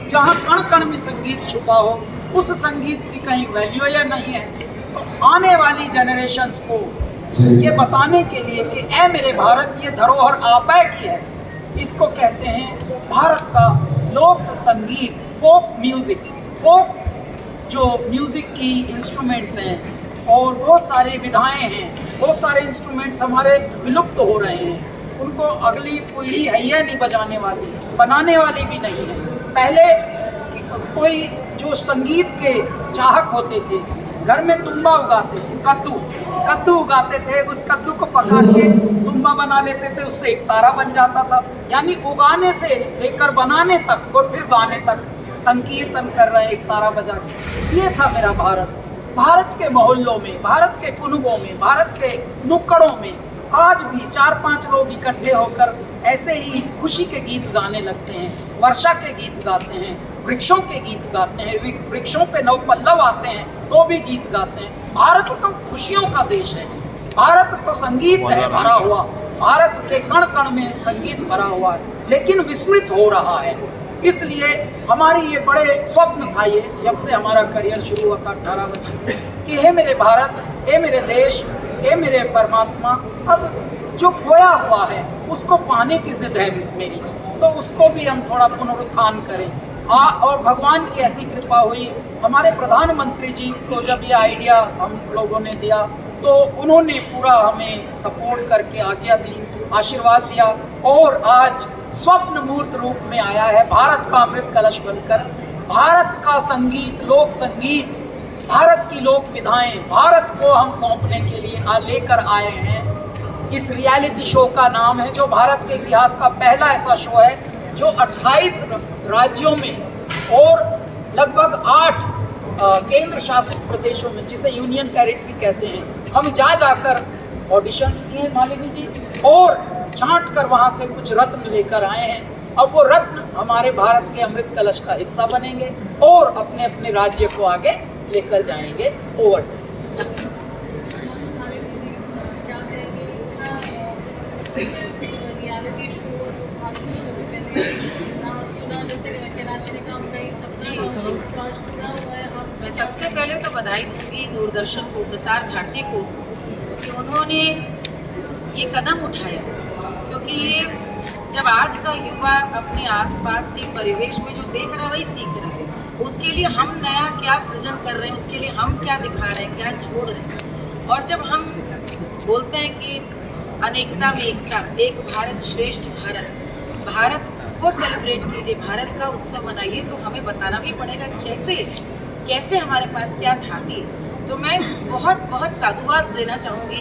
जहाँ कण कण में संगीत छुपा हो, उस संगीत की कहीं वैल्यू या नहीं है। तो आने वाली जनरेशन्स को ये बताने के लिए कि ऐ मेरे भारत, ये धरोहर आपै की है। इसको कहते हैं भारत का लोक संगीत, फोक म्यूज़िक। फोक जो म्यूज़िक की इंस्ट्रूमेंट्स हैं और बहुत सारी विधाएं हैं, बहुत सारे इंस्ट्रूमेंट्स हमारे विलुप्त हो रहे हैं, उनको अगली पीढ़ी है नहीं बजाने वाली, बनाने वाली भी नहीं है। पहले कोई जो संगीत के चाहक होते थे घर में तुम्बा उगाते थे, कद्दू उगाते थे, उस कद्दू को पका के तुम्बा बना लेते थे, उससे एक तारा बन जाता था। यानी उगाने से लेकर बनाने तक और फिर गाने तक संकीर्तन कर रहे हैं एक तारा बजा के। ये था मेरा भारत। भारत के मोहल्लों में, भारत के कुनबों में, भारत के नुक्कड़ों में आज भी 4-5 लोग इकट्ठे होकर ऐसे ही खुशी के गीत गाने लगते हैं, वर्षा के गीत गाते हैं, वृक्षों के गीत गाते हैं, वृक्षों पे नवपल्लव आते हैं तो भी गीत गाते हैं। भारत तो खुशियों का देश है, भारत तो संगीत है भरा हुआ, भारत के कण कण में संगीत भरा हुआ है, लेकिन विस्मृत हो रहा है। इसलिए हमारी ये बड़े स्वप्न था, ये जब से हमारा करियर शुरू हुआ था 18 वर्ष कि हे मेरे भारत, हे मेरे देश, हे मेरे परमात्मा, अब जो खोया हुआ है उसको पाने की जिद है मेरी, तो उसको भी हम थोड़ा पुनरुत्थान करें। और भगवान की ऐसी कृपा हुई, हमारे प्रधानमंत्री जी को जब ये आइडिया हम लोगों ने दिया तो उन्होंने पूरा हमें सपोर्ट करके आज्ञा दी, आशीर्वाद दिया, और आज स्वप्न मूर्त रूप में आया है भारत का अमृत कलश बनकर। भारत का संगीत, लोक संगीत, भारत की लोक विधाएं भारत को हम सौंपने के लिए लेकर आए हैं। इस रियलिटी शो का नाम है, जो भारत के इतिहास का पहला ऐसा शो है जो 28 राज्यों में और लगभग 8 केंद्र शासित प्रदेशों में, जिसे यूनियन टेरिटरी कहते हैं, हम जाकर ऑडिशंस किए मालिनी जी, और छांट कर वहाँ से कुछ रत्न लेकर आए हैं। अब वो रत्न हमारे भारत के अमृत कलश का हिस्सा बनेंगे और अपने अपने राज्य को आगे लेकर जाएंगे। ओवर। मैं सबसे पहले तो बधाई दूंगी दूरदर्शन को, प्रसार भारती को, कि उन्होंने ये कदम उठाया, क्योंकि ये जब आज का युवा अपने आसपास के परिवेश में जो देख रहा है वही सीख रहा है, उसके लिए हम नया क्या सृजन कर रहे हैं, उसके लिए हम क्या दिखा रहे हैं, क्या छोड़ रहे हैं। और जब हम बोलते हैं कि अनेकता में एकता, एक भारत श्रेष्ठ भारत, भारत को सेलिब्रेट कीजिए, भारत का उत्सव मनाइए, तो हमें बताना भी पड़ेगा कैसे हमारे पास क्या था। तो मैं बहुत साधुवाद देना चाहूँगी